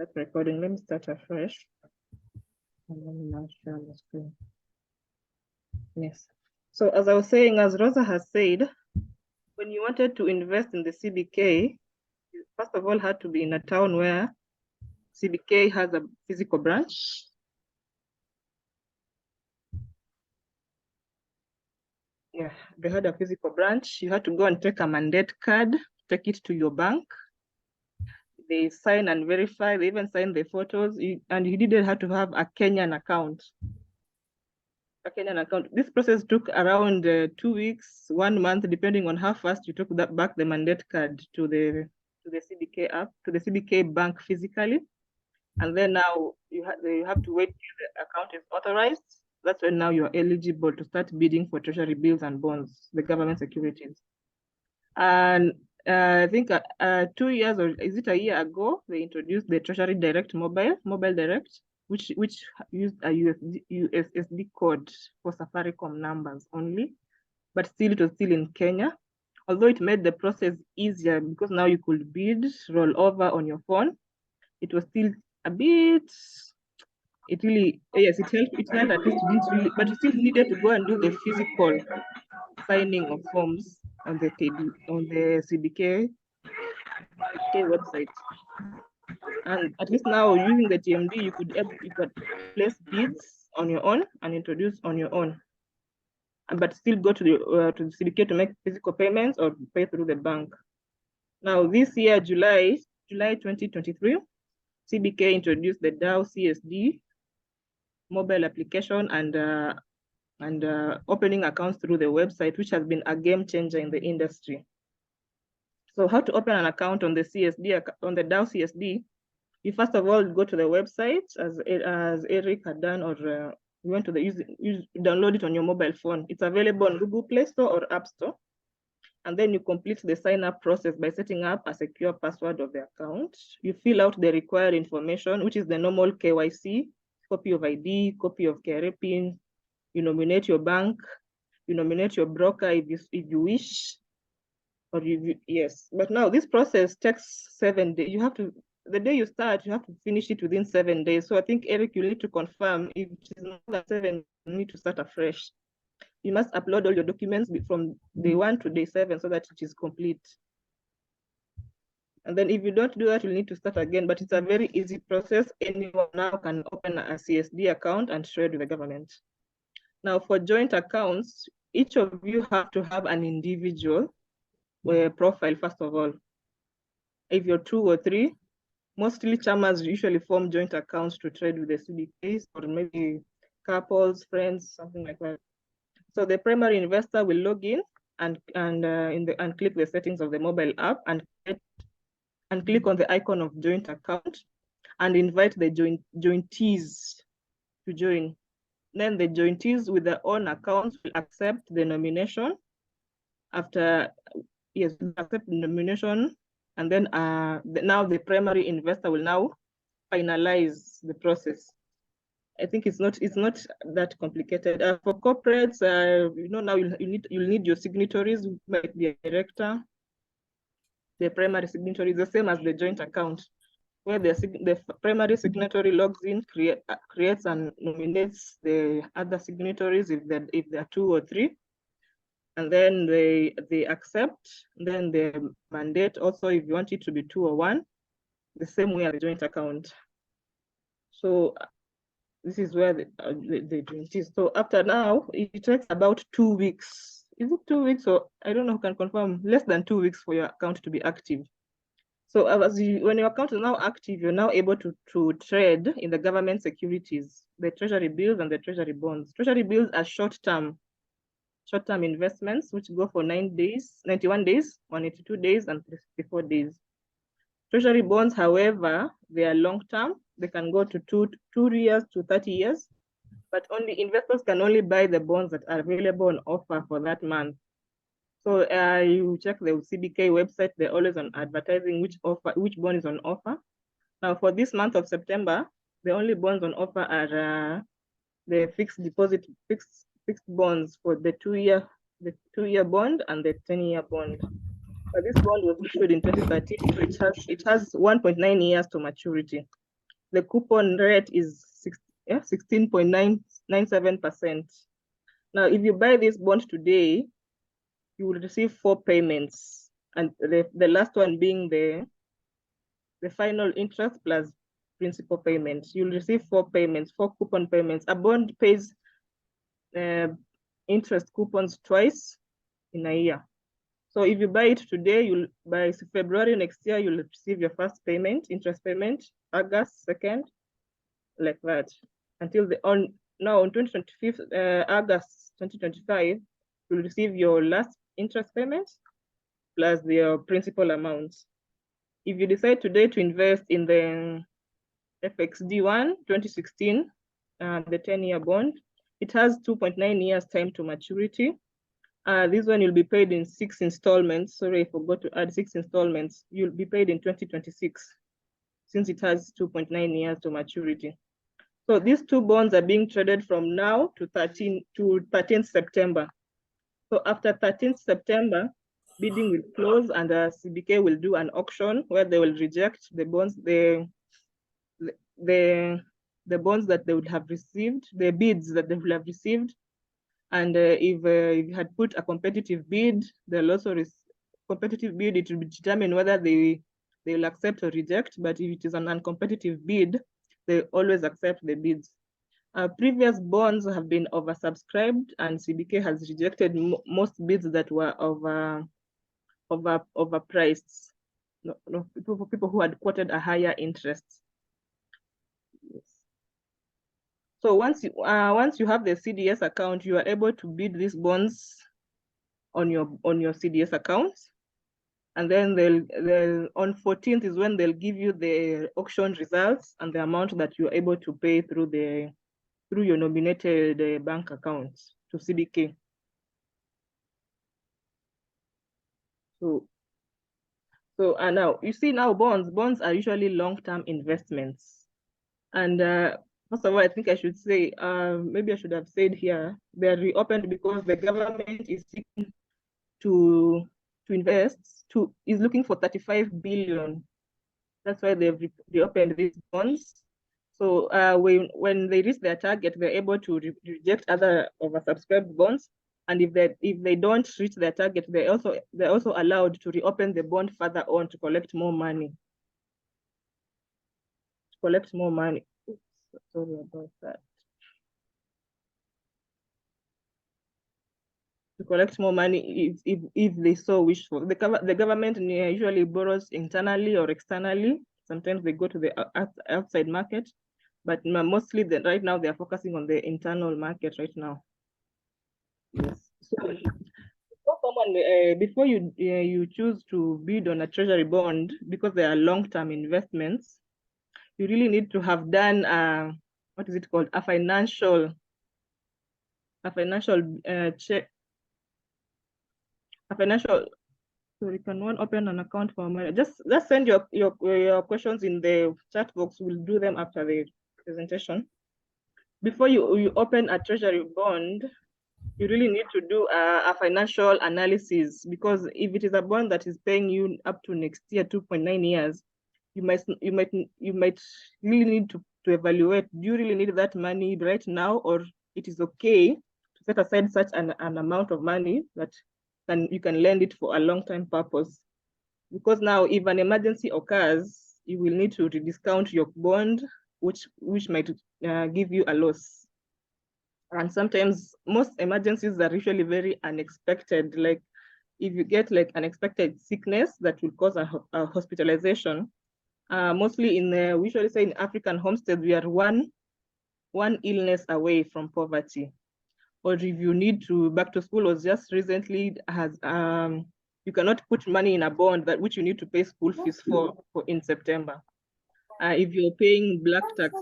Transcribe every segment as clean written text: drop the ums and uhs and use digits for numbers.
That's recording. Let me start afresh. And let me now share the screen. Yes. So as I was saying, as Rosa has said, when you wanted to invest in the CBK, you first of all had to be in a town where CBK has a physical branch. Yeah, they had a physical branch. You had to go and take a mandate card, take it to your bank. They sign and verify, they even sign the photos, and you didn't have to have a Kenyan account. This process took around 2 weeks, 1 month, depending on how fast you took that back the mandate card to the CBK app, to the CBK bank physically. And then now you have to wait till the account is authorized. That's when now you're eligible to start bidding for treasury bills and bonds, the government securities. And I think 2 years, or is it a year ago, they introduced the Treasury Direct mobile direct, which used a USSD code for Safaricom numbers only, but still it was still in Kenya. Although it made the process easier because now you could bid, roll over on your phone, it was still a bit, it really, yes, it helped at least, really, but you still needed to go and do the physical signing of forms on the CBK website. And at least now using the TMD, you could place bids on your own and introduce on your own, but still go to the CBK to make physical payments or pay through the bank. Now this year, July 2023, CBK introduced the Dhow CSD mobile application and opening accounts through the website, which has been a game changer in the industry. So how to open an account on the CSD, on the Dhow CSD? You first of all go to the website, as Eric had done, or you went to download it on your mobile phone. It's available on Google Play Store or App Store. And then you complete the sign up process by setting up a secure password of the account. You fill out the required information, which is the normal KYC, copy of ID, copy of KRA PIN. You nominate your bank, you nominate your broker if you wish, or yes. But now this process takes 7 days. You have to, the day you start, you have to finish it within 7 days. So I think, Eric, you need to confirm if it is more than 7, you need to start afresh. You must upload all your documents from day 1 to day 7 so that it is complete. And then if you don't do that, you'll need to start again. But it's a very easy process. Anyone now can open a CSD account and trade with the government. Now for joint accounts, each of you have to have an individual profile, first of all. If you're 2 or 3, mostly chairmans usually form joint accounts to trade with the CBKs, or maybe couples, friends, something like that. So the primary investor will log in and click the settings of the mobile app and click on the icon of joint account and invite the jointees to join. Then the jointees with their own accounts will accept the nomination. After, yes, accept the nomination, and then now the primary investor will now finalize the process. I think it's not that complicated. For corporates, now you'll need your signatories, who might be a director. The primary signatory is the same as the joint account, where the primary signatory logs in, creates and nominates the other signatories if there are 2 or 3, and then they accept. Then the mandate also, if you want it to be 2 or 1, the same way as the joint account. So this is where the joint is. So after now, it takes about 2 weeks. Is it 2 weeks, or I don't know who can confirm? Less than 2 weeks for your account to be active. So when your account is now active, you're now able to trade in the government securities, the treasury bills and the treasury bonds. Treasury bills are short-term investments, which go for 9 days, 91 days, 182 days, and 64 days. Treasury bonds, however, they are long-term. They can go to 2 years to 30 years, but investors can only buy the bonds that are available on offer for that month. So you check the CBK website, they're always on advertising which bond is on offer. Now for this month of September, the only bonds on offer are the fixed deposit, fixed bonds for the 2-year bond and the 10-year bond. But this bond was issued in 2013, so it has 1.9 years to maturity. the coupon rate is 16.997%. Now, if you buy this bond today, you will receive 4 payments, and the last one being the final interest plus principal payments. You'll receive 4 payments, 4 coupon payments. A bond pays interest coupons twice in a year. So if you buy it today, by February next year, you'll receive your first payment, interest payment, August 2nd, like that. Until now on 25th August 2025, you'll receive your last interest payment plus your principal amount. If you decide today to invest in the FXD1 2016, the 10-year bond, it has 2.9 years time to maturity. This one you'll be paid in 6 installments. Sorry, I forgot to add 6 installments. You'll be paid in 2026, since it has 2.9 years to maturity. So these 2 bonds are being traded from now to 13th September. So after 13th September, bidding will close, and CBK will do an auction where they will reject the bonds, the bonds that they would have received, the bids that they would have received. And if you had put a competitive bid, they'll also competitive bid, it will determine whether they will accept or reject. But if it is an uncompetitive bid, they always accept the bids. Previous bonds have been oversubscribed, and CBK has rejected most bids that were overpriced. People who had quoted a higher interest. Yes. So once you have the CDS account, you are able to bid these bonds on your CDS account, and then they'll on 14th is when they'll give you the auction results and the amount that you're able to pay through your nominated bank account to CBK. So now you see, now bonds are usually long-term investments, and first of all, I think I should say, maybe I should have said here, they're reopened because the government is seeking to invest, is looking for 35 billion. That's why they've reopened these bonds. So when they reach their target, they're able to reject other oversubscribed bonds. And if they don't reach their target, they're also allowed to reopen the bond further on to collect more money. Oops, sorry about that. To collect more money if they so wish for. The government usually borrows internally or externally. Sometimes they go to the outside market, but mostly right now they're focusing on the internal market right now. Yes. So before you choose to bid on a treasury bond, because they are long-term investments, you really need to have done what is it called, a financial check. So can one open an account for money? Just send your questions in the chat box. We'll do them after the presentation. Before you open a treasury bond, you really need to do a financial analysis, because if it is a bond that is paying you up to next year 2.9 years, you might really need to evaluate, do you really need that money right now, or it is okay to set aside such an amount of money that you can lend it for a long-term purpose. Because now if an emergency occurs, you will need to rediscount your bond, which might give you a loss. And sometimes most emergencies are usually very unexpected. Like if you get like unexpected sickness that will cause a hospitalization, mostly we usually say in African homesteads, we are one illness away from poverty. Or if you need to back to school, was just recently you cannot put money in a bond which you need to pay school fees for in September. If you're paying black tax,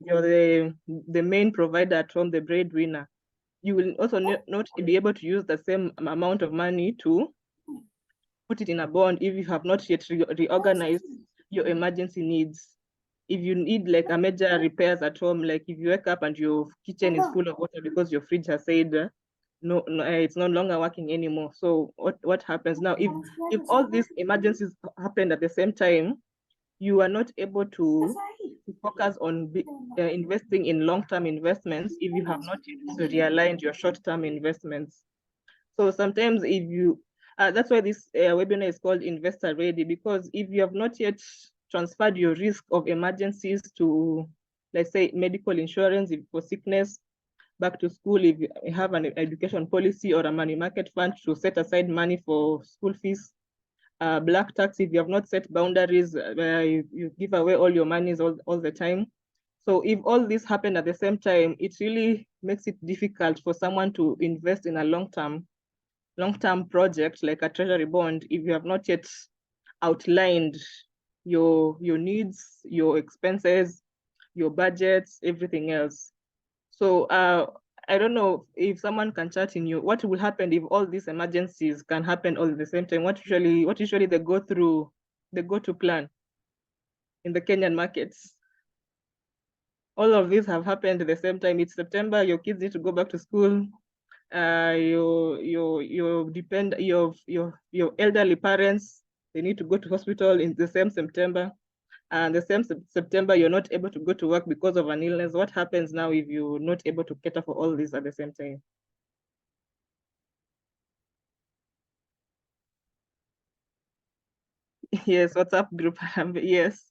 you're the main provider at home, the breadwinner, you will also not be able to use the same amount of money to put it in a bond if you have not yet reorganized your emergency needs. If you need like a major repairs at home, like if you wake up and your kitchen is full of water because your fridge has said no, it's no longer working anymore. So what happens now? If all these emergencies happened at the same time, you are not able to to focus on investing in long-term investments if you have not yet realigned your short-term investments. So sometimes if you, that's why this webinar is called Investor Ready, because if you have not yet transferred your risk of emergencies to, let's say, medical insurance for sickness, back to school, if you have an education policy or a money market fund to set aside money for school fees, black tax, if you have not set boundaries where you give away all your monies all the time. So if all this happen at the same time, it really makes it difficult for someone to invest in a long-term project like a treasury bond if you have not yet outlined your needs, your expenses, your budgets, everything else. So I don't know if someone can chat in you, what will happen if all these emergencies can happen all at the same time? What usually they go to plan in the Kenyan markets? All of these have happened at the same time. It's September, your kids need to go back to school. Your elderly parents, they need to go to hospital in the same September. And the same September, you're not able to go to work because of an illness. What happens now if you're not able to cater for all this at the same time? Yes, WhatsApp group. Yes.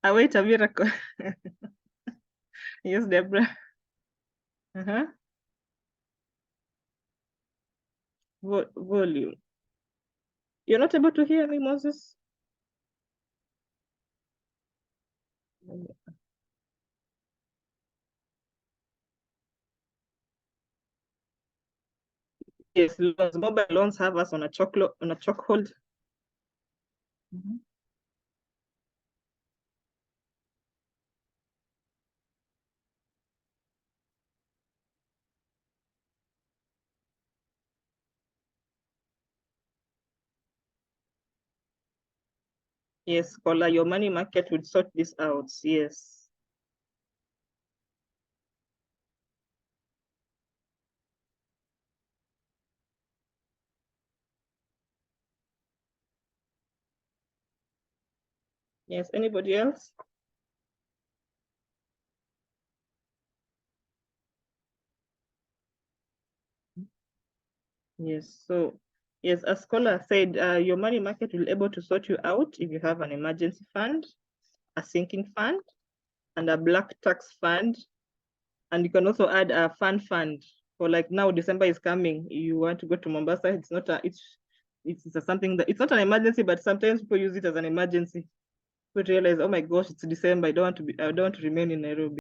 I wait a miracle. Yes, Deborah. Uh-huh. Volume. You're not able to hear me, Moses? Yes, loans, mobile loans have us on a chokehold. Mhm. Yes, Kola, your money market would sort this out. Yes. Yes, anybody else? Yes, so yes, as Scholar said, your money market will be able to sort you out if you have an emergency fund, a sinking fund, and a black tax fund. And you can also add a fund for, like, now December is coming. You want to go to Mombasa. It's something that it's not an emergency, but sometimes people use it as an emergency. People realize, oh my gosh, it's December. I don't want to remain in Nairobi.